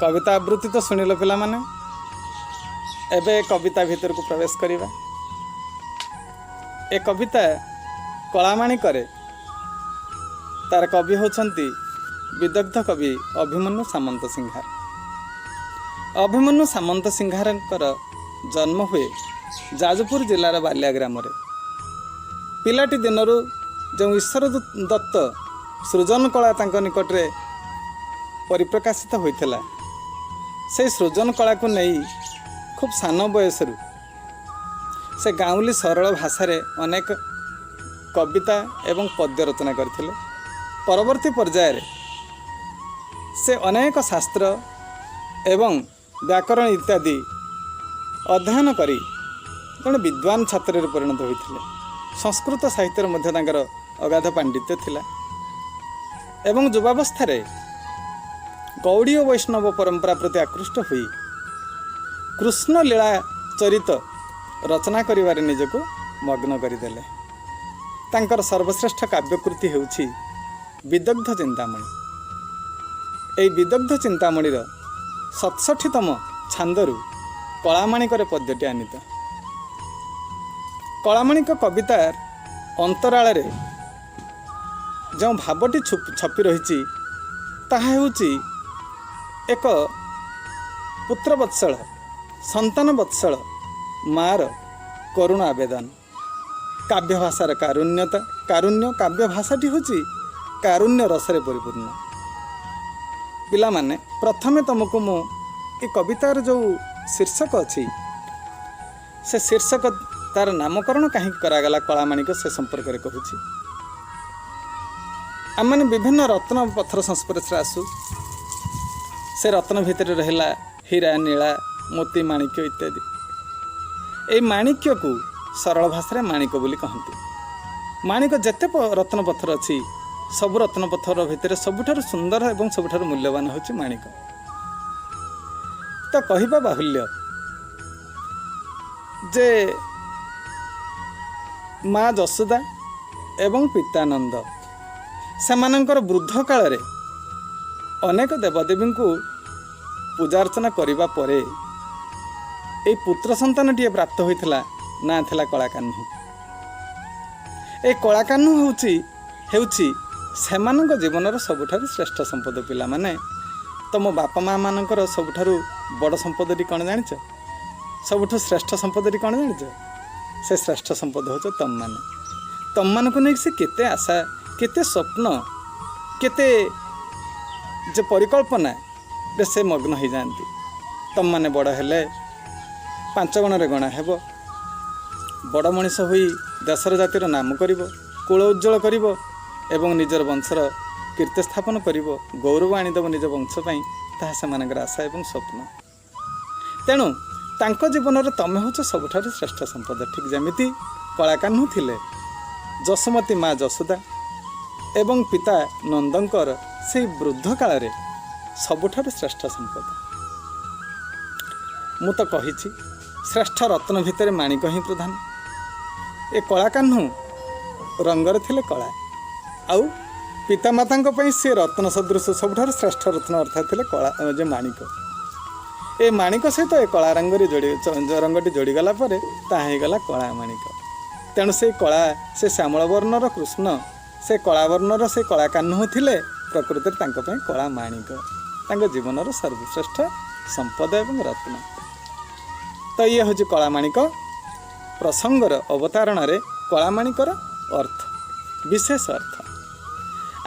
कविता आवृत्ति तो शुणिल पिला माने एबे कविता भीतर को प्रवेश करिबा। ए कविता कलामाणी करे तार कवि होचंती विदग्ध कवि अभिमन्यु सामंत सिंहार। अभिमन्यु सामंत सिंहारंकर जन्म हुए जाजपुर जिलार बालिया ग्राम रे। पिलाटी दिनरू जो ईश्वर दत्त सृजन कला तांको निकट रे परिप्रकाशित होइथिला, से सृजन कला को नहीं खूब सान बयसरू से गाँवली सरल भाषा रे अनेक कविता एवं पद्य रचना करथिले। परवर्ती पर्याय रे से अनेक शास्त्र एवं व्याकरण इत्यादि अध्ययन करी जड़े विद्वान छात्र परिणत होते। संस्कृत साहित्य मध्य तांकर अगाध पांडित्य थिला एवं युवावस्था रे गौड़ीय वैष्णव परंपरा प्रति आकृष्ट हुई कृष्ण लीला चरित रचना करिवारे निजको मग्न करिदेले। तांकर सर्वश्रेष्ठ काव्यकृति हेउछि विदग्ध चिंतामणि। एई विदग्ध चिंतामणिर 67तम छांदरू कलामाणिकर पद्यटी आनीत। कलामाणिक कवितार अंतराल रे जो भावटी छपि रही ताहा हेउछि एक पुत्र वत्सल संतान वत्सल मार करुण आवेदन। काव्य भाषार कारुण्य काव्य भाषाटी होछि कारुण्य रसरे परिपूर्ण। पिला माने प्रथमे तुमको मु ए कवितार जो शीर्षक अच्छी से शीर्षक तार नामकरण कहीं करागला कलामाणिक से संपर्क में कहूँ। आम मैंने विभिन्न रत्न पत्थर संस्पर्श आसू। से रत्न भितर रहा हीरा नीला मोती माणिक्य इत्यादि। ए माणिक्य को सरल भाषा माणिक बोली कहते। माणिक जेते रत्न पत्थर अच्छी सब रत्न पत्थर भितर सबुठारु सुंदर एवं सबुठारु मूल्यवान होछि माणिक। तो कहिबा बाहुल्य जे माँ जशोदा एवं पितानंद सेमानंकर वृद्ध काल रे अनेक देवदेवी को पूजा अर्चना करिबा परे ए पुत्र संतानटीए प्राप्त होइथिला ना थिला कलाकान्हू। ए कलाकान्हू हेउछि सेमानंक जीवनर सबुठारु श्रेष्ठ संपद। पिला माने तुम बापा माँ मानकर सबुठारु बड़ संपदटी कौन जानिଛ? सबुठु श्रेष्ठ संपदटी कौन जानिଛ? से श्रेष्ठ संपद हो तुम मान को नहीं से केते आशा केते स्वप्न केते जे परिकल्पना रे से मग्न हो जाती। तुम माने बड़ हेले 5 गण गणा हेब बड़ मनीष होई देशर जातिर नाम करिवो कुल उज्ज्वल करिवो एवं निजर वंशर कीर्ति स्थापन करिवो गौरव आनीदेव निज वंश पाई ताहा सेमानकर आशा एवं स्वप्न। तेणु तांको जीवन तमे होच सबुठारु श्रेष्ठ संपद। ठीक जमिति कलाकान्हू थिले जशोमती माँ जशोदा एवं पिता नंदंकर से वृद्ध काल रे सबुठारु श्रेष्ठ संपद। मु तो कहिछि श्रेष्ठ रत्न भितर माणिक ही प्रधान। ए कलाकान्हू रंगर थिले कला आउ पितामाता से रत्न सदृश सबुठारु श्रेष्ठ रत्न अर्थात थिले कला जे माणिक। ए माणिक सहित ए कला रंगरी रंगटी जोड़ीगला ताहीगला कला माणिक। तेणु से कला से श्यामल वर्णर कृष्ण से कला वर्णर से कलाकान्हू थिले प्रकृति में कला माणिक जीवनर सर्वश्रेष्ठ संपद एवं रत्न। तो ये हूँ कलामाणिक प्रसंगर अवतारण रे कलामाणिकर अर्थ विशेष अर्थ।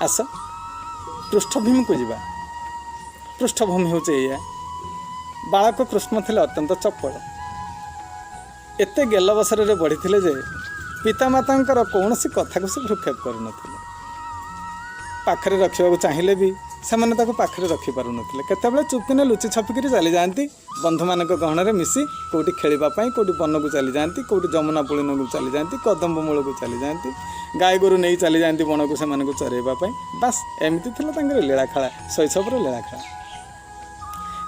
आस पृष्ठभूमि को जीवा। पृष्ठभूमि हूँ या बालक कृष्ण थे अत्यंत चपल एत गेल बसर रे बढ़ी थे जे पितामाता कौन सी कथा को से भ्रूक्षेप करूँ। पाखरे रखा चाहिए भी से पाखरे रखिपार ना केतबे चुपकिने लुचि छपिकी चली जाती बंधु मान गहन मिसी कौटी खेलवाई कौटी वन को चली जाती कौटी जमुना पुलिन को चली जाती कदम्ब मूल को चली जाती गाय गोरु नहीं चली जाती बन को से चरइवाई। बास एमती लीलाखेला शैशवर लीलाखेला।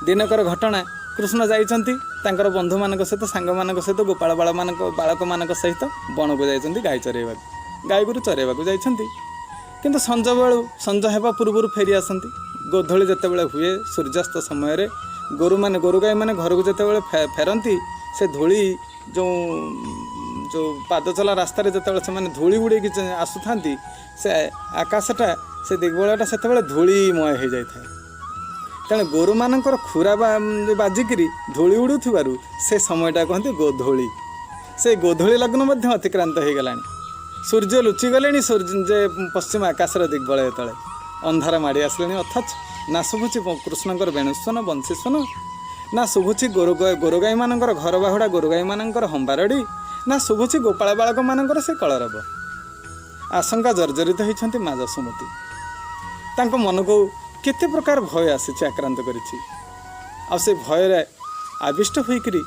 दिनकर घटना कृष्ण जाइछन्ति तांकर बंधु मान सहित सांग मान सहित गोपाल बालक मान सहित वन को जाइछन्ति गाय चरइवाक गाय गोरु चरइवाक जाइछन्ति। किंतु संज बेलू संज हेबा पूर्व फेरी आसती गोधूली जितेबाला हुए सूर्यास्त समय गोरु गाई मैंने घर को जितेबाला फेरती से धूली जो जो पाद चला रास्तार जितेबाला से धूली उड़े आसुता से आकाशटा से दिग्बलाटा से धूलीमय हो जाए तेणु गोरु मानकर खुरा बाजिकी धूली उड़ू से समयटा कहते गोधूली से गोधूली लग्न अतिक्रांत हो गला सूर्य लुचिगले सूर्य पश्चिम आकाशर दिग्बलय तले अंधार माड़ी आसले अथच ना शुभुची कृष्णकर वेणुस्वन बंशीस्वन ना शुभुची गोरु गाई मानकर घर बाहुड़ा गोरु गाई मानकर हंबारड़ी ना शुभुची गोपाल बालक मानकर से कलरब आशंका जर्जरित होती माँ जसुमती मन को केते प्रकार भय आसी आक्रांत करिछि आ से भय आविष्ट होइकरी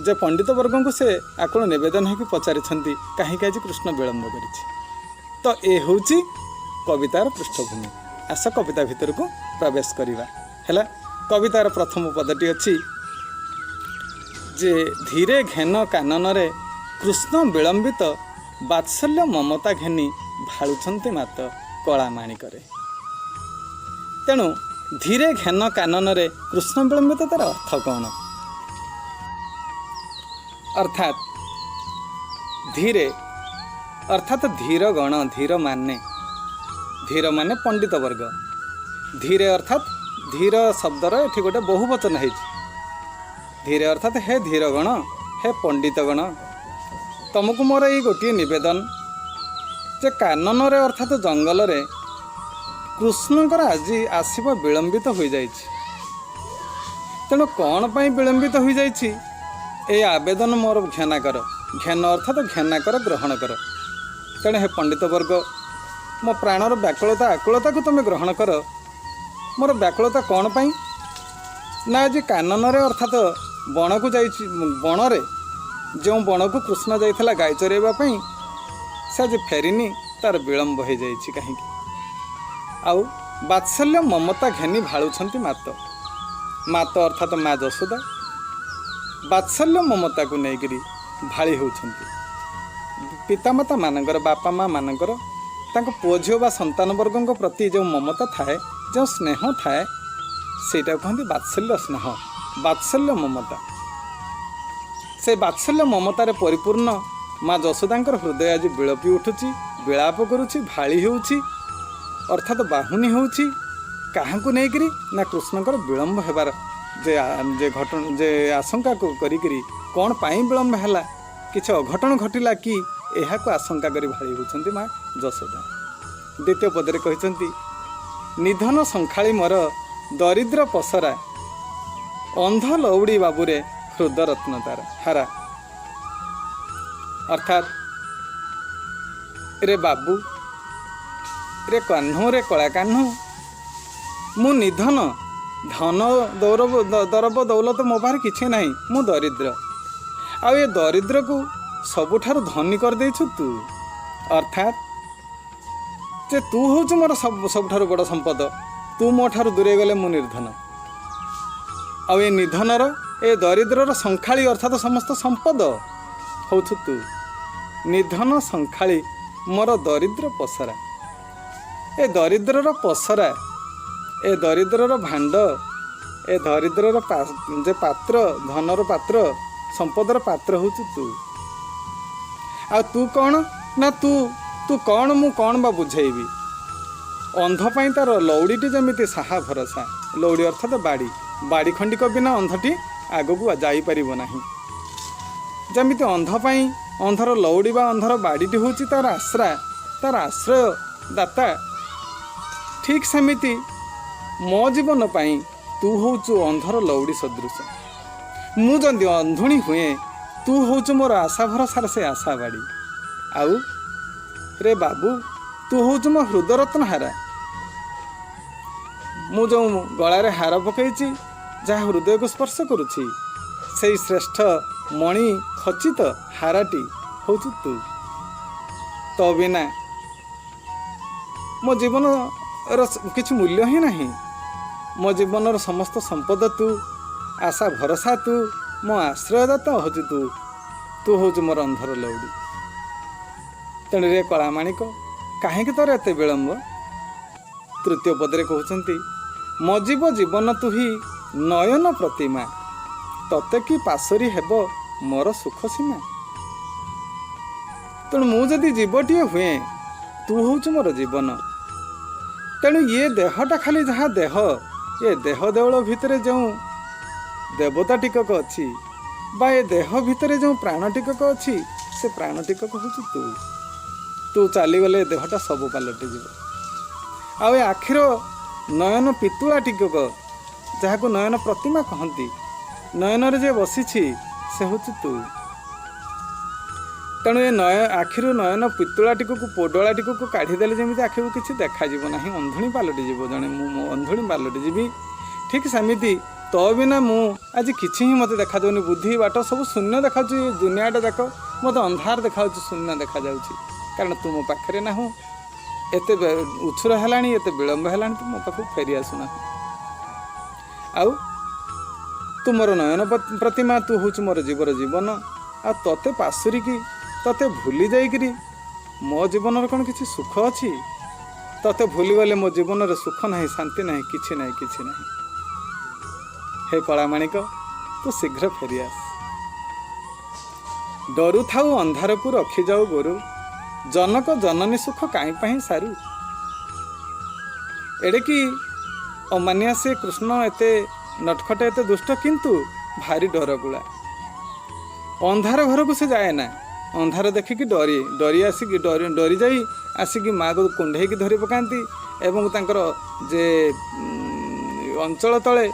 जे पंडित वर्ग को से आकुल निवेदन होकर पचारि कहीं आज कृष्ण विलंब करिछि तो ये हूँ कवितार पृष्ठभूमि। आस कविता भितर को प्रवेश करवा है। कवितार प्रथम पदटी अच्छी जे धीरे घेन कानन रे कृष्ण विलंबित बात्सल्य ममता घेनी भालुछन्ति मात कला माणिकरे। तेणु धीरे घेन कानन रे कृष्ण विलंबित तार अर्थ कौन अर्थात धीरे अर्थात धीर गण धीर माने पंडित वर्ग धीरे अर्थात धीर शब्दर ये गोटे बहुवचन है धीरे अर्थात हे धीरगण हे पंडितगण तुमको मोर ये गोटे निवेदन जे कानन रे अर्थात जंगल रे कृष्णकर आज आसवा विलंबित हो जाए तेणु कौन पाई विलंबित हो जाए ए आवेदन मोर घेना कर घेन अर्थात घेना कर ग्रहण कर तेणु हे पंडित वर्ग मो प्राणर व्याकुलता आकुलता को तुम ग्रहण कर मोर व्याकुलता कौन पाई ना आज कानन रे अर्थात बण को जाई बण रे जो बण को कृष्ण जाइथिला गाय चरेबा पई से आज फेरिनी तार विलंब हो जाइछि कहीं आउ बात्सल्य ममता घेनी भालुछंती मात अर्थात माँ जशोदा बात्सल्य ममता को लेकर भाड़ी होउछंती पितामाता मानकर बापा माँ मानकर तांको पुओ झियो बा संतान वर्गों प्रति जो ममता थाए जो स्नेह थाए सेटा कहते बात्सल्य स्नेह बात्सल्य ममता से बात्सल्य ममतार परिपूर्ण माँ जशोदांकर हृदय आज बिलपी उठुची विलाप करुची भाड़ी होउची अर्थात बाहुनी होउची काहाकू नेकरी ना कृष्णकर विलंब हेबार जे घटना जे आशंका को करी कौन पाई विलंब हैला किछ अघटन घटिला कि यह को आशंका करी भाड़ी होउछंती माँ जशोदा। द्वितीय पदरे कहते निधन संखाली मोर दरिद्र पसरा अंध लौड़ी बाबूरे हृद रत्न तार हारा अर्थात रे बाबू रे कान्हू रे कला कान्हू मु निधन धन दरब दौलत मो पाखे किसी ना मु दरिद्र आ ये दरिद्र को सबुठार धनी कर देछु तू अर्थात जे तू हूँ मोर सबुठार बड़ संपद तू मो ठार दूरे गले मु निर्धन आ ये निधनर ए दरिद्रर संखाली अर्थात समस्त संपद हूँ तू निधन संखाली मोर दरिद्र पसरा ए दरिद्रर पसरा ए दरिद्रर भांड ए दरिद्रर जे पात्र धनर पात्र संपदर पात्र हूँ तू आ तू कौन ना तू तू कौन मु कौन बा बुझेबी अंध पाई तार लौड़ीटी जमीती साहा भरसा लौड़ी अर्थात बाड़ी बाड़ी खंडिक बिना अंधटी आगू जापर नहीं जमीती अंध पाई अंधर लौड़ी बा अंधर बाड़ीटी हूँ तार आश्रा तार आश्रय दाता ठीक सेमिति मो जीवन पाई तू हूँ अंधर लौड़ी सदृश मु जदि अंधुणी हुए तू हूँ मोर आशा भरसार से आशा बाड़ी आउ रे बाबू तू हूँ मो हृदय रत्न हारा मु जो गलारे हार पकईची जहाँ हृदय को स्पर्श करुछि से श्रेष्ठ मणि खचित हाराटी हूँ तू तो बिना मो जीवन किसी मूल्य ही नहीं मो जीवन समस्त संपद तू आशा भरसा तू मो आश्रयदाता हूँ तू हूँ मोर अंधर लौड़ी तेणु रे कलामाणिक कहीं तोर एत विलंब। तृतीय पदरे कहते ମଜିବ ଜୀବନ ତୁହି ନୟନ ପ୍ରତିମା, ତତେ କି ପାଶୋରି ହେବ ମୋର ସୁଖ ସୀମା। ତେଣୁ ମୁଁ ଯଦି ଜୀବଟିଏ ହୁଏ, ତୁ ହେଉଛୁ ମୋର ଜୀବନ। ତେଣୁ ଇଏ ଦେହଟା ଖାଲି ଯାହା ଦେହ, ଏ ଦେହ ଦେଉଳ ଭିତରେ ଯେଉଁ ଦେବତା ଟିକକ ଅଛି ବା ଏ ଦେହ ଭିତରେ ଯେଉଁ ପ୍ରାଣ ଟିକକ ଅଛି, ସେ ପ୍ରାଣ ଟିକକ ହେଉଛି ତୁ। ତୁ ଚାଲିଗଲେ ଏ ଦେହଟା ସବୁ ପାଲଟିଯିବ। ଆଉ ଏ ଆଖିର ନୟନ ପିତୁଳା ଟିକକ, ଯାହାକୁ ନୟନ ପ୍ରତିମା କହନ୍ତି, ନୟନରେ ଯେ ବସିଛି ସେ ହେଉଛି ତୁ। ତେଣୁ ଏ ଆଖିରୁ ନୟନ ପିତୁଳା ଟିକକୁ ପୋଡଳା ଟିକକୁ କାଢ଼ିଦେଲେ ଯେମିତି ଆଖିକୁ କିଛି ଦେଖାଯିବ ନାହିଁ, ଅନ୍ଧୁଣୀ ପାଲଟିଯିବ। ଜଣେ ମୁଁ ଅନ୍ଧୁଣୀ ପାଲଟିଯିବି, ଠିକ୍ ସେମିତି ତୋ ବିନା ମୁଁ ଆଜି କିଛି ହିଁ ମୋତେ ଦେଖାଯାଉନି। ବୁଦ୍ଧି ବାଟ ସବୁ ଶୂନ୍ୟ ଦେଖାଯାଉଛି। ଏ ଦୁନିଆଟା ଯାକ ମୋତେ ଅନ୍ଧାର ଦେଖାଯାଉଛି, ଶୂନ୍ୟ ଦେଖାଯାଉଛି। କାରଣ ତୁ ମୋ ପାଖରେ ନାହୁଁ। ଏତେ ଉଛୁର ହେଲାଣି, ଏତେ ବିଳମ୍ବ ହେଲାଣି, ତୁ ମୋ ପାଖକୁ ଫେରି ଆସୁନାହୁଁ। ଆଉ ତୁ ମୋର ନୟନ ପ୍ରତିମା, ତୁ ହେଉଛୁ ମୋର ଜୀବର ଜୀବନ। ଆଉ ତତେ ପାଶୁରିକି, ତତେ ଭୁଲି ଯାଇକିରି ମୋ ଜୀବନରେ କ'ଣ କିଛି ସୁଖ ଅଛି? ତତେ ଭୁଲିଗଲେ ମୋ ଜୀବନରେ ସୁଖ ନାହିଁ, ଶାନ୍ତି ନାହିଁ, କିଛି ନାହିଁ, କିଛି ନାହିଁ। ହେ କଳାମାଣିକ, ତୁ ଶୀଘ୍ର ଫେରିଆସ। ଡରୁଥାଉ ଅନ୍ଧାରକୁ ରଖିଯାଉ ଗୋରୁ, ଜନକ ଜନନୀ ସୁଖ କାହିଁ ପାଇଁ ସାରୁ। ଏଡ଼େକି ଅମାନିଆ ସେ କୃଷ୍ଣ, ଏତେ ନଟଖଟ, ଏତେ ଦୁଷ୍ଟ, କିନ୍ତୁ ଭାରି ଡରକୁଳା। ଅନ୍ଧାର ଘରକୁ ସେ ଯାଏ ନା। ଅନ୍ଧାର ଦେଖିକି ଡରି ଯାଇ ଆସିକି ମାଆକୁ କୁଣ୍ଢେଇକି ଧରି ପକାନ୍ତି ଏବଂ ତାଙ୍କର ଯେ ଅଞ୍ଚଳ ତଳେ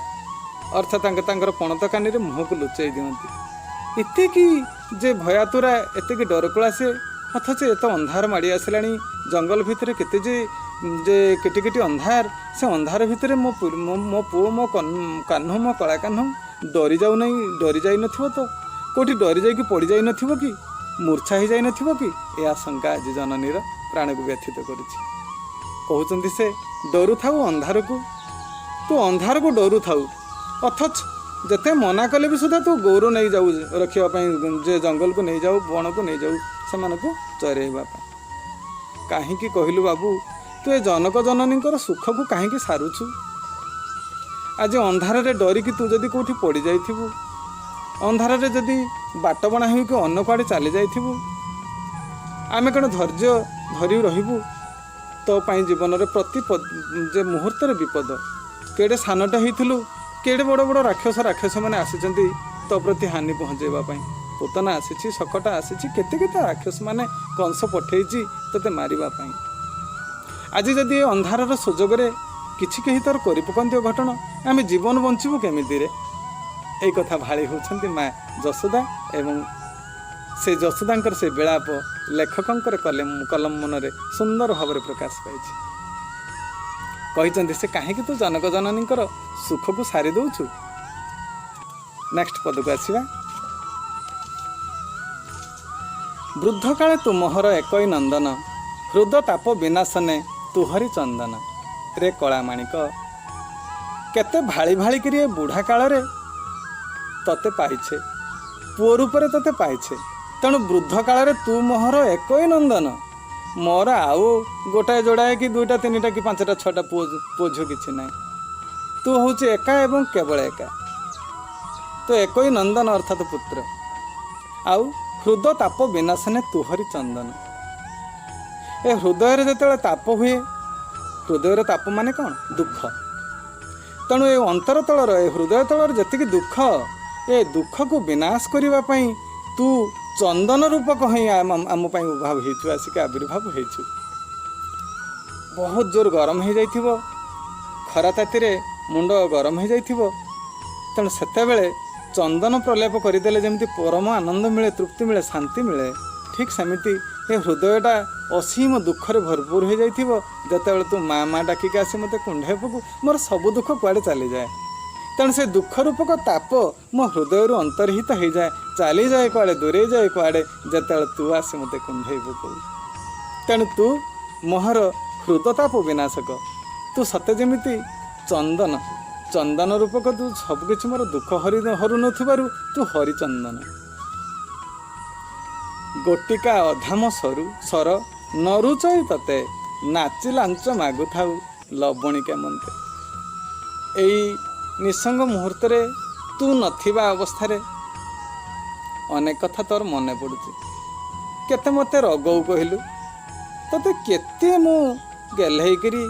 ଅର୍ଥାତ୍ ତାଙ୍କର ପଣତ କାନିରେ ମୁହଁକୁ ଲୁଚାଇ ଦିଅନ୍ତି। ଏତିକି ଯେ ଭୟାତୁରା, ଏତିକି ଡରକୁଳା ସେ। ଅଥଚ ଏତେ ଅନ୍ଧାର ମାଡ଼ି ଆସିଲାଣି, ଜଙ୍ଗଲ ଭିତରେ କେତେ ଯେ କିଟିକିଟି ଅନ୍ଧାର। ସେ ଅନ୍ଧାର ଭିତରେ ମୋ ପୁଅ, ମୋ କାହ୍ନୁ, ମୋ କଳା କାହ୍ନୁ ଡରି ଯାଇନଥିବ ତ? କେଉଁଠି ଡରି ଯାଇକି ପଡ଼ିଯାଇନଥିବ କି? ମୂର୍ଚ୍ଛା ହେଇଯାଇନଥିବ କି? ଏ ଆଶଙ୍କା ଆଜି ଜନନୀର ପ୍ରାଣକୁ ବ୍ୟଥିତ କରୁଛି। କହୁଛନ୍ତି ସେ ଡରୁଥାଉ ଅନ୍ଧାରକୁ, ତୁ ଅନ୍ଧାରକୁ ଡରୁଥାଉ। ଅଥଚ ଯେତେ ମନା କଲେ ବି ସୁଦ୍ଧା ତୁ ଗୋରୁ ନେଇଯାଉ ରଖିବା ପାଇଁ, ଯେ ଜଙ୍ଗଲକୁ ନେଇଯାଉ, ବଣକୁ ନେଇଯାଉ ସେମାନଙ୍କୁ ଚରେଇବା ପାଇଁ। କାହିଁକି କହିଲୁ ବାବୁ, ତୁ ଏ ଜନକ ଜନନୀଙ୍କର ସୁଖକୁ କାହିଁକି ସାରୁଛୁ? ଆଜି ଅନ୍ଧାରରେ ଡରିକି ତୁ ଯଦି କେଉଁଠି ପଡ଼ିଯାଇଥିବୁ, ଅନ୍ଧାରରେ ଯଦି ବାଟ ବଣା ହୋଇକି ଅନ୍ୟ କୁଆଡ଼େ ଚାଲି ଯାଇଥିବୁ, ଆମେ କ'ଣ ଧୈର୍ଯ୍ୟ ଧରି ରହିବୁ? ତୋ ପାଇଁ ଜୀବନରେ ପ୍ରତି ଯେ ମୁହୂର୍ତ୍ତରେ ବିପଦ। କେଡ଼େ ସାନଟେ ହେଇଥିଲୁ, କେଡ଼େ ବଡ଼ ବଡ଼ ରାକ୍ଷସମାନେ ଆସିଛନ୍ତି ତୋ ପ୍ରତି ହାନି ପହଞ୍ଚାଇବା ପାଇଁ। ପୂତନା ଆସିଛି, ଶକଟା ଆସିଛି, କେତେ ରାକ୍ଷସମାନେ କଂସ ପଠେଇଛି ତୋତେ ମାରିବା ପାଇଁ। ଆଜି ଯଦି ଏ ଅନ୍ଧାରର ସୁଯୋଗରେ କିଛି କେହି ତୋର କରିପକାନ୍ତି ଅଘଟଣ, ଆମେ ଜୀବନ ବଞ୍ଚିବୁ କେମିତିରେ? এই কথা ଭାଳି ହେଉଛନ୍ତି ମା ଯଶୋଦା ଏବଂ ସେ ଯଶୋଦାଙ୍କର ସେ ବିଳାପ ଲେଖକଙ୍କର କଲମ ମନରେ ସୁନ୍ଦର ଭାବରେ ପ୍ରକାଶ ପାଇଛି। କହିଛନ୍ତି ସେ କାହିଁକି ତୁ ଜନକ ଜନନୀଙ୍କର ସୁଖକୁ ସାରି ଦେଉଛୁ? ନେକ୍ସଟ ପଦକୁ ଆସିବା। ବୃଦ୍ଧ କାଳେ ତୁମହର ଏକଇ ନନ୍ଦନ, ହୃଦ ତାପ ବିନାଶନେ ତୁହରି ଚନ୍ଦନ। ରେ କଳାମାଣିକ, କେତେ ଭାଳି ଭାଳିକିରି ଏ ବୁଢ଼ା କାଳରେ ତତେ ପାଇଛେ, ପୁଅ ରୂପରେ ତତେ ପାଇଛେ। ତେଣୁ ବୃଦ୍ଧ କାଳରେ ତୁ ମୋହର ଏକଇ ନନ୍ଦନ, ମୋର ଆଉ ଗୋଟାଏ ଯୋଡ଼ାଏ କି ଦୁଇଟା ତିନିଟା କି ପାଞ୍ଚଟା ଛଅଟା ପୁଅ ଝିଅ କିଛି ନାହିଁ। ତୁ ହେଉଛୁ ଏକା ଏବଂ କେବଳ ଏକା। ତୁ ଏକଇ ନନ୍ଦନ ଅର୍ଥାତ ପୁତ୍ର। ଆଉ ହୃଦ ତାପ ବିନାଶନେ ତୁହରି ଚନ୍ଦନ। ଏ ହୃଦୟରେ ଯେତେବେଳେ ତାପ ହୁଏ, ହୃଦୟରେ ତାପ ମାନେ କ'ଣ? ଦୁଃଖ। ତେଣୁ ଏ ଅନ୍ତର ତଳର, ଏ ହୃଦୟ ତଳର ଯେତିକି ଦୁଃଖ, ଏ ଦୁଃଖକୁ ବିନାଶ କରିବା ପାଇଁ ତୁ ଚନ୍ଦନ ରୂପକ ହିଁ ଆମ ପାଇଁ ଉଦ୍ଭାବ ହେଇଛୁ, ଆସିକି ଆବିର୍ଭାବ ହେଇଛୁ। ବହୁତ ଜୋର ଗରମ ହେଇଯାଇଥିବ, ଖରା ତାତିରେ ମୁଣ୍ଡ ଗରମ ହେଇଯାଇଥିବ। ତେଣୁ ସେତେବେଳେ ଚନ୍ଦନ ପ୍ରଲେପ କରିଦେଲେ ଯେମିତି ପରମ ଆନନ୍ଦ ମିଳେ, ତୃପ୍ତି ମିଳେ, ଶାନ୍ତି ମିଳେ, ଠିକ୍ ସେମିତି ଏ ହୃଦୟଟା ଅସୀମ ଦୁଃଖରେ ଭରପୁର ହେଇଯାଇଥିବ। ଯେତେବେଳେ ତୁ ମା ମା ଡାକିକି ଆସି ମୋତେ କୁଣ୍ଢେଇ ପକୁ, ମୋର ସବୁ ଦୁଃଖ କୁଆଡ଼େ ଚାଲିଯାଏ। ତେଣୁ ସେ ଦୁଃଖ ରୂପକ ତାପ ମୋ ହୃଦୟରୁ ଅନ୍ତର୍ହିତ ହେଇଯାଏ, ଚାଲିଯାଏ କୁଆଡ଼େ, ଦୂରେଇ ଯାଏ କୁଆଡ଼େ, ଯେତେବେଳେ ତୁ ଆସି ମୋତେ କୁଣ୍ଢେଇ ପକଉ। ତେଣୁ ତୁ ମୋହର ହୃଦତାପ ବିନାଶକ। ତୁ ସତେ ଯେମିତି ଚନ୍ଦନ, ଚନ୍ଦନ ରୂପକ। ତୁ ସବୁକିଛି ମୋର ଦୁଃଖ ହରୁନଥିବାରୁ ତୁ ହରିଚନ୍ଦନ। ଗୋଟିକା ଅଧାମ ସର ନରୁଚଇ ତତେ, ନାଚି ଲାଞ୍ଚ ମାଗୁଥାଉ ଲବଣିକା ମନ୍ତେ। ଏଇ ନିଃସଙ୍ଗ ମୁହୂର୍ତ୍ତରେ ତୁ ନଥିବା ଅବସ୍ଥାରେ ଅନେକ କଥା ତୋର ମନେ ପଡ଼ୁଛି। କେତେ ମୋତେ ରଗଉ କହିଲୁ, ତୋତେ କେତେ ମୁଁ ଗେହ୍ଲେଇକିରି,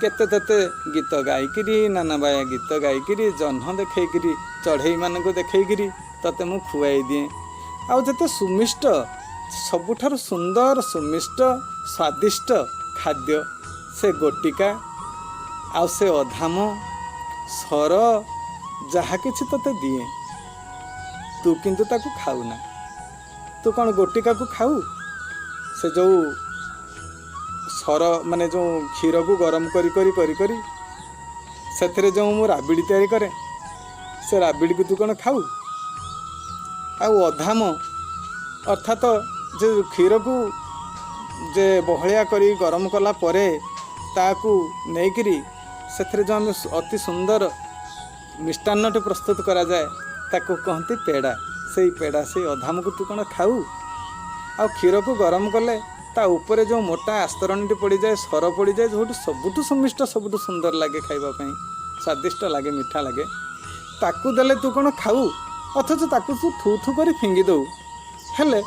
କେତେ ତୋତେ ଗୀତ ଗାଇକିରି, ନାନାବାୟା ଗୀତ ଗାଇକିରି, ଜହ୍ନ ଦେଖେଇକିରି, ଚଢ଼େଇମାନଙ୍କୁ ଦେଖେଇକିରି ତୋତେ ମୁଁ ଖୁଆଇ ଦିଏ। ଆଉ ଯେତେ ସୁମିଷ୍ଟ, ସବୁଠାରୁ ସୁନ୍ଦର, ସୁମିଷ୍ଟ, ସ୍ୱାଦିଷ୍ଟ ଖାଦ୍ୟ ସେ ଗୋଟିକା ଆଉ ସେ ଅଧାମ ସର ଯାହା କିଛି ତୋତେ ଦିଏ, ତୁ କିନ୍ତୁ ତାକୁ ଖାଉନା। ତୁ କ'ଣ ଗୋଟିକାକୁ ଖାଉ? ସେ ଯେଉଁ ସର ମାନେ ଯେଉଁ କ୍ଷୀରକୁ ଗରମ କରି କରି କରି କରି ସେଥିରେ ଯେଉଁ ମୁଁ ରାବିଡ଼ି ତିଆରି କରେ, ସେ ରାବିଡ଼ିକୁ ତୁ କ'ଣ ଖାଉ? ଆଉ ଅଧାମ ଅର୍ଥାତ ଯେ କ୍ଷୀରକୁ ଯେ ବହଳିଆ କରି ଗରମ କଲା ପରେ ତାକୁ ନେଇକିରି ସେଥିରେ ଯେଉଁ ଆମେ ଅତି ସୁନ୍ଦର ମିଷ୍ଟାନ୍ନଟି ପ୍ରସ୍ତୁତ କରାଯାଏ ତାକୁ କହନ୍ତି ପେଡ଼ା। ସେଇ ପେଡ଼ା, ସେଇ ଅଧାମକୁ ତୁ କ'ଣ ଖାଉ? ଆଉ କ୍ଷୀରକୁ ଗରମ କଲେ ତା ଉପରେ ଯେଉଁ ମୋଟା ଆସ୍ତରଣୀଟି ପଡ଼ିଯାଏ, ସର ପଡ଼ିଯାଏ, ଯେଉଁଠି ସବୁଠୁ ସୁମିଷ୍ଟ, ସବୁଠୁ ସୁନ୍ଦର ଲାଗେ ଖାଇବା ପାଇଁ, ସ୍ୱାଦିଷ୍ଟ ଲାଗେ, ମିଠା ଲାଗେ, ତାକୁ ଦେଲେ ତୁ କ'ଣ ଖାଉ? ଅଥଚ ତାକୁ ତୁ ଥୁ ଥୁ କରି ଫିଙ୍ଗି ଦେଉ। ହେଲେ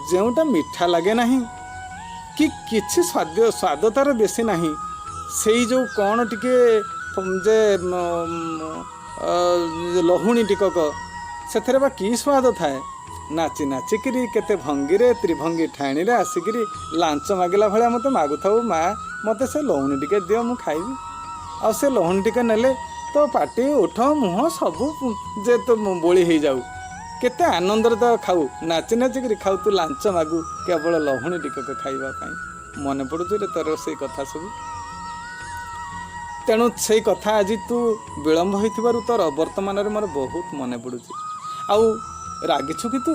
ଯେଉଁଟା ମିଠା ଲାଗେ ନାହିଁ କି କିଛି ସ୍ୱାଦ ତାର ବେଶୀ ନାହିଁ, ସେଇ ଯେଉଁ କ'ଣ ଟିକେ ଯେ ଲହୁଣୀ ଟିକକ, ସେଥିରେ ବା କି ସ୍ୱାଦ ଥାଏ। ନାଚି ନାଚିକିରି କେତେ ଭଙ୍ଗୀରେ, ତ୍ରିଭଙ୍ଗୀ ଠାଣିରେ ଆସିକିରି ଲାଞ୍ଚ ମାଗିଲା ଭଳିଆ ମୋତେ ମାଗୁଥାଉ, ମା ମୋତେ ସେ ଲହୁଣୀ ଟିକେ ଦିଅ, ମୁଁ ଖାଇବି। ଆଉ ସେ ଲହୁଣୀ ଟିକେ ନେଲେ ତ ପାଟି, ଓଠ, ମୁହଁ ସବୁ ଯେ ତ ବୋଳି ହେଇଯାଉ। କେତେ ଆନନ୍ଦରେ ତ ଖାଉ, ନାଚି ନାଚିକିରି ଖାଉ, ତୁ ଲାଞ୍ଚ ମାଗୁ କେବଳ ଲହୁଣୀ ଟିକକ ଖାଇବା ପାଇଁ। ମନେ ପଡ଼ୁଛି ରେ ତୋର ସେଇ କଥା ସବୁ। ତେଣୁ ସେଇ କଥା ଆଜି ତୁ ବିଳମ୍ବ ହୋଇଥିବାରୁ ତୋର ବର୍ତ୍ତମାନରେ ମୋର ବହୁତ ମନେ ପଡ଼ୁଛି। ଆଉ ରାଗିଛୁ କି ତୁ?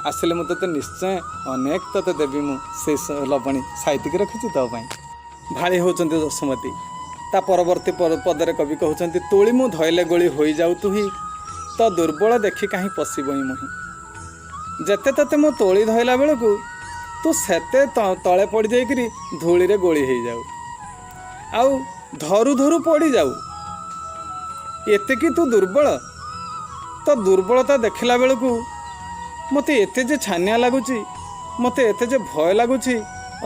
ଆସିଲେ ମୁଁ ତୋତେ ନିଶ୍ଚୟ ଅନେକ ତୋତେ ଦେବି। ମୁଁ ସେଇ ଲବଣୀ ସାଇତିକି ରଖିଛି ତୋ ପାଇଁ। ଭାଳି ହେଉଛନ୍ତି ଯଶୋମତୀ। ତା ପରବର୍ତ୍ତୀ ପଦରେ କବି କହୁଛନ୍ତି, ତୋଳି ମୁଁ ଧଇଲେ ଗୋଳି ହୋଇଯାଉ ତୁହି, ତ ଦୁର୍ବଳ ଦେଖି କାହିଁ ପଶିବଇ ମୁହିଁ। ଯେତେ ତୋତେ ମୁଁ ତୋଳି ଧଇଲା ବେଳକୁ ତୁ ସେତେ ତଳେ ପଡ଼ିଯାଇକିରି ଧୂଳିରେ ଗୋଳି ହେଇଯାଉ, ଆଉ ଧରୁ ଧରୁ ପଡ଼ିଯାଉ। ଏତିକି ତୁ ଦୁର୍ବଳ। ତ ଦୁର୍ବଳତା ଦେଖିଲା ବେଳକୁ ମୋତେ ଏତେ ଯେ ଛାନିଆ ଲାଗୁଛି, ମୋତେ ଏତେ ଯେ ଭୟ ଲାଗୁଛି,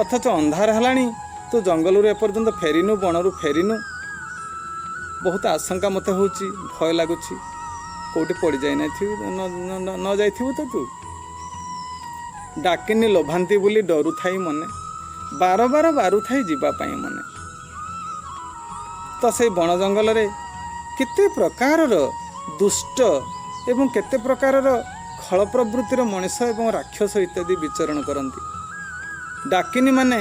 ଅଥଚ ଅନ୍ଧାର ହେଲାଣି, ତୁ ଜଙ୍ଗଲରୁ ଏପର୍ଯ୍ୟନ୍ତ ଫେରିନୁ, ବଣରୁ ଫେରିନୁ। ବହୁତ ଆଶଙ୍କା ମୋତେ ହେଉଛି, ଭୟ ଲାଗୁଛି, କେଉଁଠି ପଡ଼ିଯାଇନଥିବୁ, ନ ଯାଇଥିବୁ ତ ତୁ। ଡାକିନି ଲୋଭାନ୍ତି ବୋଲି ଡରୁଥାଇ ମନେ, ବାର ବାର ବାରୁଥାଇ ଯିବା ପାଇଁ ମନେ। ତ ସେଇ ବଣ ଜଙ୍ଗଲରେ କେତେ ପ୍ରକାରର ଦୁଷ୍ଟ ଏବଂ କେତେ ପ୍ରକାରର ଖଳ ପ୍ରବୃତ୍ତିର ମଣିଷ ଏବଂ ରାକ୍ଷସ ଇତ୍ୟାଦି ବିଚରଣ କରନ୍ତି। ଡାକିନି ମାନେ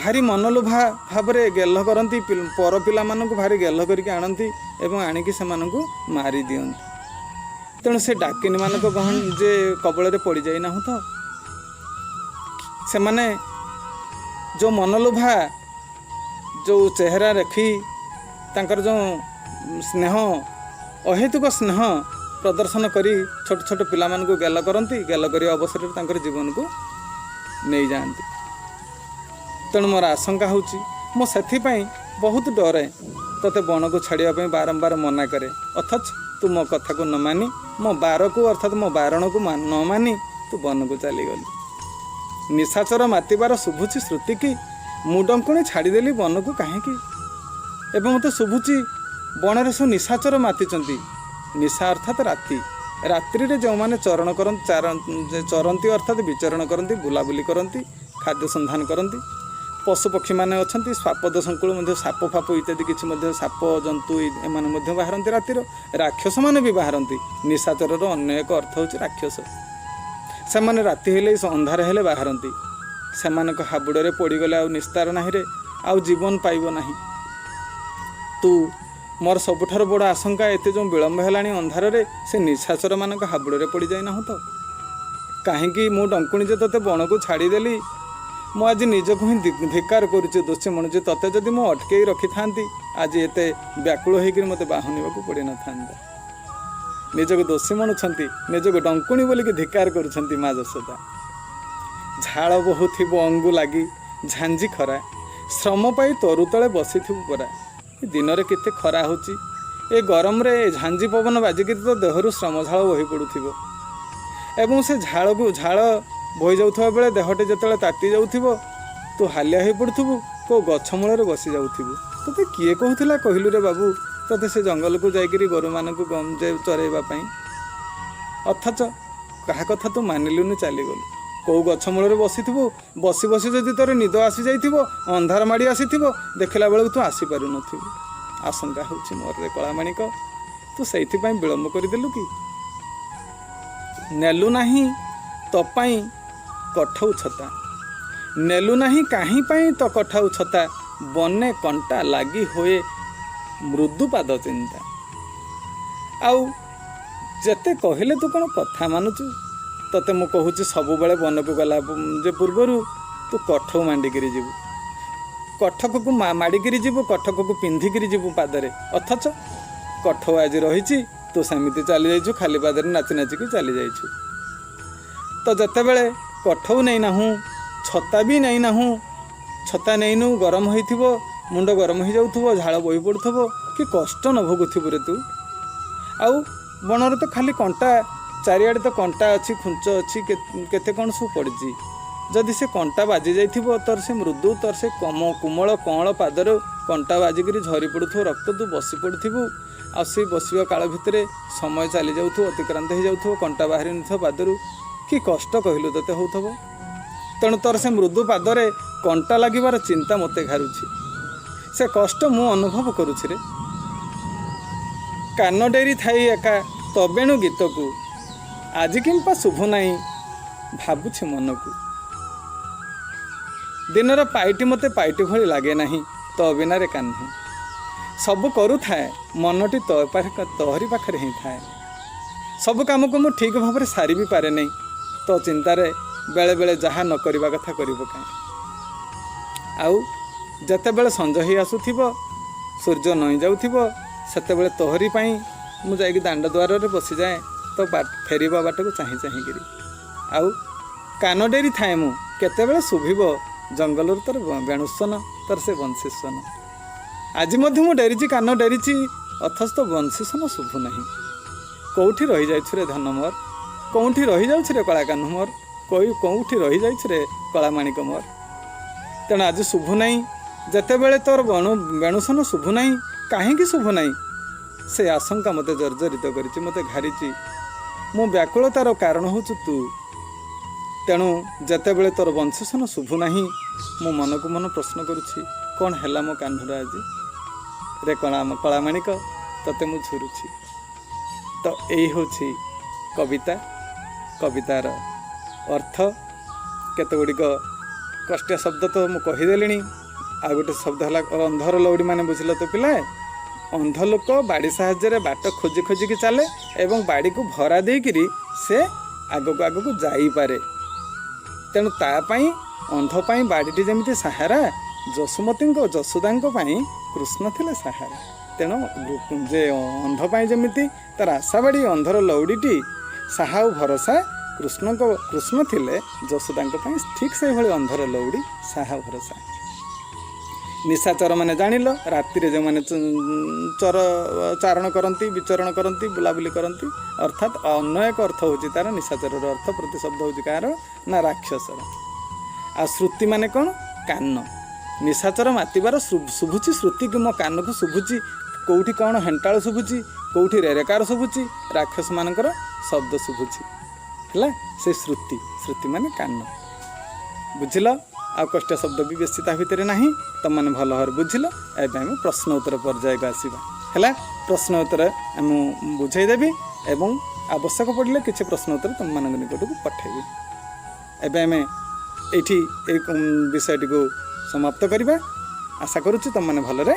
ଭାରି ମନଲୋଭା ଭାବରେ ଗେଲ କରନ୍ତି, ପର ପିଲାମାନଙ୍କୁ ଭାରି ଗେଲ କରିକି ଆଣନ୍ତି ଏବଂ ଆଣିକି ସେମାନଙ୍କୁ ମାରି ଦିଅନ୍ତି। ତେଣୁ ସେ ଡାକିନି ମାନଙ୍କ ଯେ କବଳରେ ପଡ଼ିଯାଇନାହୁଁ ତ। ସେମାନେ ଯେଉଁ ମନଲୋଭା, ଯେଉଁ ଚେହେରା ରେଖି, ତାଙ୍କର ଯେଉଁ ସ୍ନେହ, ଅହେତୁକ ସ୍ନେହ ପ୍ରଦର୍ଶନ କରି ଛୋଟ ଛୋଟ ପିଲାମାନଙ୍କୁ ଗେଲ କରନ୍ତି, ଗେଲ କରିବା ଅବସରରେ ତାଙ୍କର ଜୀବନକୁ ନେଇଯାଆନ୍ତି। ତେଣୁ ମୋର ଆଶଙ୍କା ହେଉଛି, ମୁଁ ସେଥିପାଇଁ ବହୁତ ଡରେ, ତୋତେ ବଣକୁ ଛାଡ଼ିବା ପାଇଁ ବାରମ୍ବାର ମନା କରେ। ଅଥଚ ତୁ ମୋ କଥାକୁ ନ ମାନି, ମୋ ବାରକୁ ଅର୍ଥାତ୍ ମୋ ବାରଣକୁ ନ ମାନି ତୁ ବନକୁ ଚାଲିଗଲୁ। ନିଶାଚର ମାତିବାର ଶୁଭୁଛି ଶ୍ରୁତି କି, ମୁଁ ଡଙ୍କୁଣି ଛାଡ଼ିଦେଲି ବନକୁ କାହିଁକି? ଏବଂ ମୋତେ ଶୁଭୁଛି ବଣରେ ସବୁ ନିଶାଚର ମାତିଛନ୍ତି। ନିଶା ଅର୍ଥାତ୍ ରାତି। ରାତ୍ରିରେ ଯେଉଁମାନେ ଚରନ୍ତି ଅର୍ଥାତ୍ ବିଚରଣ କରନ୍ତି, ବୁଲାବୁଲି କରନ୍ତି, ଖାଦ୍ୟ ସନ୍ଧାନ କରନ୍ତି, ପଶୁପକ୍ଷୀମାନେ ଅଛନ୍ତି, ସ୍ୱାପଦ ସଙ୍କୁଳ ମଧ୍ୟ ସାପ ଫାପ ଇତ୍ୟାଦି କିଛି ମଧ୍ୟ ସାପ ଜନ୍ତୁ ଏମାନେ ମଧ୍ୟ ବାହାରନ୍ତି ରାତିର। ରାକ୍ଷସମାନେ ବି ବାହାରନ୍ତି। ନିଶାଚରର ଅନ୍ୟ ଏକ ଅର୍ଥ ହେଉଛି ରାକ୍ଷସ। ସେମାନେ ରାତି ହେଲେ, ଅନ୍ଧାର ହେଲେ ବାହାରନ୍ତି। ସେମାନଙ୍କ ହାବୁଡ଼ରେ ପଡ଼ିଗଲେ ଆଉ ନିସ୍ତାର ନାହିଁରେ, ଆଉ ଜୀବନ ପାଇବ ନାହିଁ। ତୁ ମୋର ସବୁଠାରୁ ବଡ଼ ଆଶଙ୍କା, ଏତେ ଯେଉଁ ବିଳମ୍ବ ହେଲାଣି ଅନ୍ଧାରରେ, ସେ ନିଶାଚରମାନଙ୍କ ହାବୁଡ଼ରେ ପଡ଼ିଯାଇନାହୁଁ ତ? କାହିଁକି ମୁଁ ଡଙ୍କୁଣି ଯେ ତୋତେ ବଣକୁ ଛାଡ଼ିଦେଲି, ମୁଁ ଆଜି ନିଜକୁ ହିଁ ଧିକ୍କାର କରୁଛି, ଦୋଷୀ ମଣୁଛି। ତୋତେ ଯଦି ମୁଁ ଅଟକେଇ ରଖିଥାନ୍ତି, ଆଜି ଏତେ ବ୍ୟାକୁଳ ହେଇକରି ମୋତେ ବାହୁନିବାକୁ ପଡ଼ିନଥାନ୍ତା। ନିଜକୁ ଦୋଷୀ ମଣୁଛନ୍ତି, ନିଜକୁ ଡଙ୍କୁଣି ବୋଲିକି ଧିକ୍କାର କରୁଛନ୍ତି ମା ଯଶୋଦା। ଝାଳ ବହୁଥିବ ଅଙ୍ଗୁ ଲାଗି ଝାଞ୍ଜି ଖରା, ଶ୍ରମ ପାଇ ତରୁ ତଳେ ବସିଥିବୁ ପରା। ଦିନରେ କେତେ ଖରା ହେଉଛି, ए गरम रे झांझी पवन बाजिकी तो देहरु श्रमझाଳ बही पड़ुथिबो एवं से झाड़ बही जाउथबा बेले देहटे जेतेବେଳେ ताती जाउथिबो तू हालिया होई पड़ुथिबु को गछ मूଳରେ बसी जाउथिबु तोते किए कहूथिला कहिलु रे बाबू तोते से जंगल को जाइकरी गोरु मानकु गमजे चरेबा पई अथच कहा कथा तू मानिलुनि चलीगलु कौ गछ मूଳରେ बसिथिबु बसी बसी जदि तोर निद आसी जाइथिबो अंधार माड़ी आसीथिबो देखला बेलू तू आसी पारु नथिबु आशंका होउछि मोर रे कलामाणिक तू सेइथिपाई विलंब करदेलु कि नेलु नाही तो पाई कठौ छता नेलु नाही काहीं पाई तो कठौ छता बने कंटा लागी होए मृदु पाद चिंता आउ जेते कहले तू कौन कथा मानुचु तते मु कहूँ सब बेले वन को गला जे पूर्वर तू कठौ मांडिकी जीवु कठक को माड़िकी जीवु कठक को पिंधिकी जीवु पादरे अथच कठौ आज रही तू सेमती चली जाइछु खाली पादरे नाची नाचिकी चली जाइछु तो जेते बेले कठौ नहीं ना छता भी नहीं ना छता नहीं गरम होइथिबो मुंड गरम हो जाउथबो झाड़ बही पड़ुथबो कि कष्ट न भोगुथिबो रे तू आउ बनर तो खाली कंटा चारिआडे तो कंटा अच्छी खुंच अच्छी केते कौन सब पड़ी जदि से कंटा बाजी जाइथिबो तोर से मृदु तोर से कोमल कँल पादर कंटा बाजिकी झरी पड़ुथबो रक्त तू बसी पड़ुथिबु आ से बसिबा काल भितर समय चली जाउथबो अतिक्रांत हो जाउथबो कंटा बाहरी नथबो पादरू कि कष्ट कहलु तते होउथबो तेणु तोर से मृदु पादरे कंटा लागिबार चिंता मते घारुछि से कष्ट मु अनुभव करुछि रे कान डेरी थाई एका तबेणु गीत को आज किंपा शुभ नहीं भावुछि मन को दिनर पाइटी मते पाइटी भली लागे नहीं तो बिना रे कान्ह सब करू थाए मनटी तोहरी पाखरे ही थाए सब काम को मु ठीक भाव सारी भी पारे नहीं तो चिंतार बेले बेले जहाँ न करवा कथा कर पकाए आउ जते बेले संज ही आसुथिबो सूर्य नई जाउथिबो सेते बेले तोहरी पाई मु जाइक दांड द्वार रे बसी जाए तो फेरिबा बाट को चाही करी आउ कान डेरी थाए मु केते बेले शुभिबो जंगल तोर बेणुस्वन तोर से वंशीस्वन आज मध्य मु डेरीची कान डेरीची अथच तो वंशीस्वन शुभ नहीं कौठी रही जाइछु रे धन मोर कौठी रही जाउछ रे कला कान्ह मोर कौठी रही जाइछु रे कला माणिक मोर तेणु आज शुभ नहीं जेते बेले तोर बेणुसन शुभ नहीं कहीं शुभ नहीं से आशंका मते जर्जरित करिछि मते घारिछि मो व्याकुलतार कारण होछु तू तेणु जेते बेले तोर वंशसन शुभ नहीं मो मन को मन प्रश्न करुछि कौन हैला मो कान्हर आज रे कला माणिक तते मु झुरुछि तो यही होछि कविता कवितार अर्थ केते गुड़िक कष्ट शब्द तो मु कहीदेली आ गोटे शब्द है अंधर लौड़ी माने बुझल तो पिला अंध लोक बाड़ी साहाय्य बाट खोजी खोजिकी चले एवं बाड़ी को भरा देकरी से आगक आगक जाइपे तेणु तापाई अंधपाई बाड़ीटी जमी सहारा जसुमती जसोदा कृष्ण थे सहारा तेणु जे अंधपाई जमी तार आशा बाड़ी अंधर लौड़ीटी साहा भरोसा कृष्ण थिले जसोदा ठीक से भाई अंधर लौड़ी साहा भरोसा निशाचर मैंने जानिल राति जो मैंने चर चारण करती विचरण करती बुलाबुली करती अर्थात अन्य एक अर्थ होची तार निशाचर अर्थ प्रतिशब्द होची कार ना राक्षसर आ श्रुति माने कौन कान निशाचर मातिबार शुभुची श्रुति कि मो कान को शुभुची कौटी कौन हेंटाळ शुभुची कौटी रेरेकार शुभुची राक्षस मानकर शब्द शुभुची है से श्रुति माने कान बुझिल आ कष्ट शब्द भी बेसी ता भितर ना तुम मैंने भल भाव बुझिल एवं प्रश्न उत्तर पर्याय को आसवा है प्रश्न उत्तर मुझे बुझेदेवी एवं आवश्यक पड़े किसी प्रश्न उत्तर तुम मान निकट को पठेबी एवं ये विषयटी को समाप्त करवा आशा करुच्ची तुम मैंने भलरे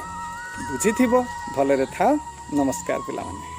बुझी भलरे था नमस्कार पिला माने।